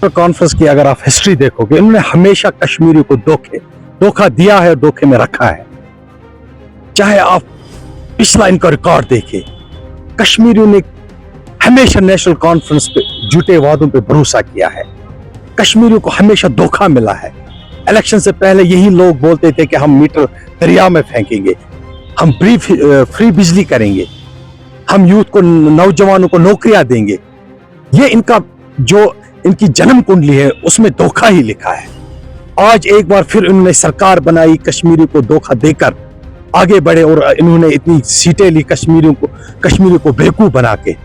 National conference की अगर आप हिस्ट्री देखोगे, इन्होंने हमेशा कश्मीरियों को धोखा दिया है, धोखे में रखा है। चाहे आप पिछला इनका रिकॉर्ड देखें, कश्मीरियों ने हमेशा नेशनल कॉन्फ्रेंस पे झूठे वादों पे भरोसा किया है। कश्मीरियों को हमेशा धोखा मिला है। इलेक्शन से पहले यही लोग बोलते थे कि हम मीटर दरिया में फेंकेंगे, हम फ्री बिजली करेंगे, हम यूथ को, नौजवानों को नौकरियां देंगे। ये इनका जो इनकी जन्म कुंडली है उसमें धोखा ही लिखा है। आज एक बार फिर इन्होंने सरकार बनाई, कश्मीरी को धोखा देकर आगे बढ़े और इन्होंने इतनी सीटें ली कश्मीरी को बेवकूफ बना के,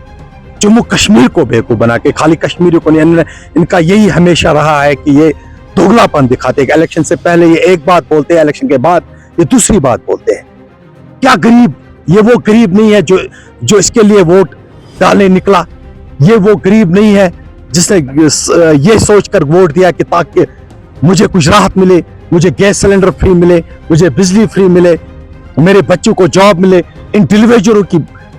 जम्मू कश्मीर को बेवकूफ बना के। खाली कश्मीरी को नहीं, इनका यही हमेशा रहा है कि ये दोगलापन दिखाते हैं। इलेक्शन से पहले ये एक बात बोलते हैं, इलेक्शन के बाद ये दूसरी बात बोलते हैं। क्या गरीब, ये वो गरीब नहीं है जो इसके लिए वोट डालने निकला। ये वो गरीब नहीं है जिसने ये सोचकर वोट दिया कि ताकि मुझे कुछ राहत मिले, मुझे गैस सिलेंडर फ्री मिले, मुझे बिजली फ्री मिले, मेरे बच्चों को जॉब मिले। इन इंडिविजुअलों की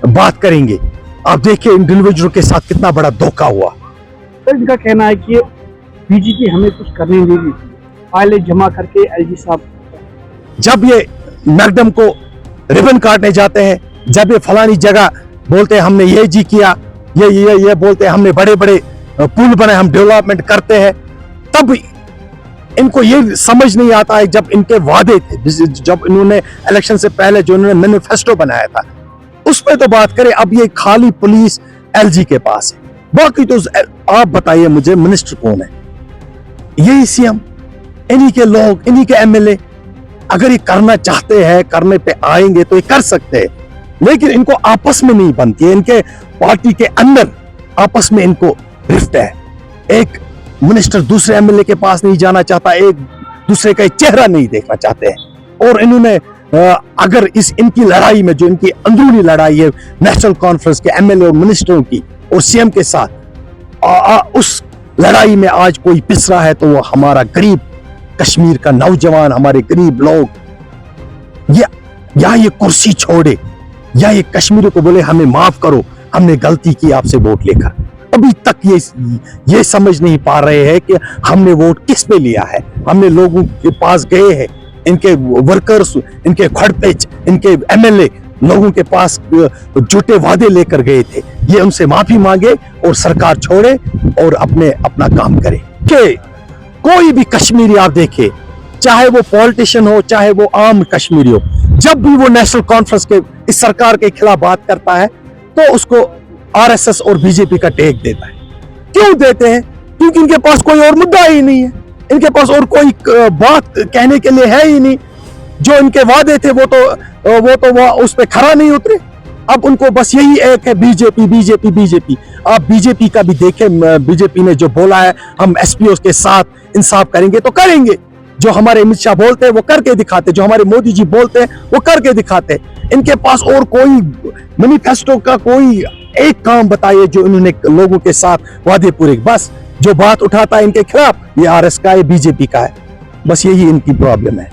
बात करेंगे, आप देखिए इन इंडिविजुअलों के साथ कितना बड़ा धोखा हुआ। तो इनका कहना है कि बीजेपी हमें कुछ करने नहीं देती, फाइलें जमा करके एलजी साहब, जब ये मैकडम को रिबन काटने जाते हैं, जब ये फलानी जगह बोलते हैं हमने ये जी किया, ये बोलते हैं हमने बड़े बड़े पुल बनाए, हम डेवलपमेंट करते हैं, तब इनको ये समझ नहीं आता है जब इनके वादे थे, जब इन्होंने इलेक्शन से पहले जो इन्होंने मैनिफेस्टो बनाया था उस पर तो बात करें। अब ये खाली पुलिस एलजी के पास है, बाकी तो आप बताइए मुझे मिनिस्टर कौन है? यही सीएम, इन्हीं के लोग, इन्हीं के एमएलए। अगर ये करना चाहते हैं, करने पे आएंगे तो ये कर सकते हैं, लेकिन इनको आपस में नहीं बनती है। इनके पार्टी के अंदर आपस में इनको रिफ्ट है। एक मिनिस्टर दूसरे एमएलए के पास नहीं जाना चाहता, एक दूसरे का चेहरा नहीं देखना चाहते हैं। और इन्होंने अगर इनकी लड़ाई में, जो इनकी अंदरूनी लड़ाई है नेशनल कॉन्फ्रेंस के एमएलए और मिनिस्टरों की और सीएम के साथ, उस लड़ाई में आज कोई पिस रहा है तो वो हमारा गरीब कश्मीर का नौजवान, हमारे गरीब लोग। या ये कुर्सी छोड़े, या ये कश्मीर को बोले हमें माफ करो, हमने गलती की आपसे वोट लेकर। अभी तक ये समझ नहीं पा रहे हैं कि हमने वोट किस पे लिया है। हमने लोगों के पास गए हैं, इनके वर्कर्स, इनके खड़पेच, इनके एमएलए लोगों के पास झूठे वादे लेकर गए थे। ये उनसे माफी मांगे और सरकार छोड़े और अपना काम करे। कि कोई भी कश्मीरी आप देखे, चाहे वो पॉलिटिशियन हो, चाहे वो आम कश्मीरी हो, जब भी वो नेशनल कॉन्फ्रेंस के इस सरकार के खिलाफ बात करता है तो उसको आरएसएस और बीजेपी का टैग देता है। क्यों देते हैं? क्योंकि इनके पास कोई और मुद्दा ही नहीं है, इनके पास और कोई बात कहने के लिए है ही नहीं। जो इनके वादे थे वो तो उस पे खरा नहीं उतरे। अब उनको बस यही एक है, बीजेपी बीजेपी बीजेपी। आप बीजेपी का भी देखें, बीजेपी ने जो बोला है हम एसपीओ के साथ इंसाफ करेंगे तो करेंगे। जो हमारे अमित शाह बोलते हैं वो करके दिखाते, जो हमारे मोदी जी बोलते हैं वो करके दिखाते। इनके पास और कोई मैनिफेस्टो का कोई एक काम बताइए जो इन्होंने लोगों के साथ वादे पूरे। बस जो बात उठाता है इनके खिलाफ, ये आरएस का है, बीजेपी का है, बस यही इनकी प्रॉब्लम है।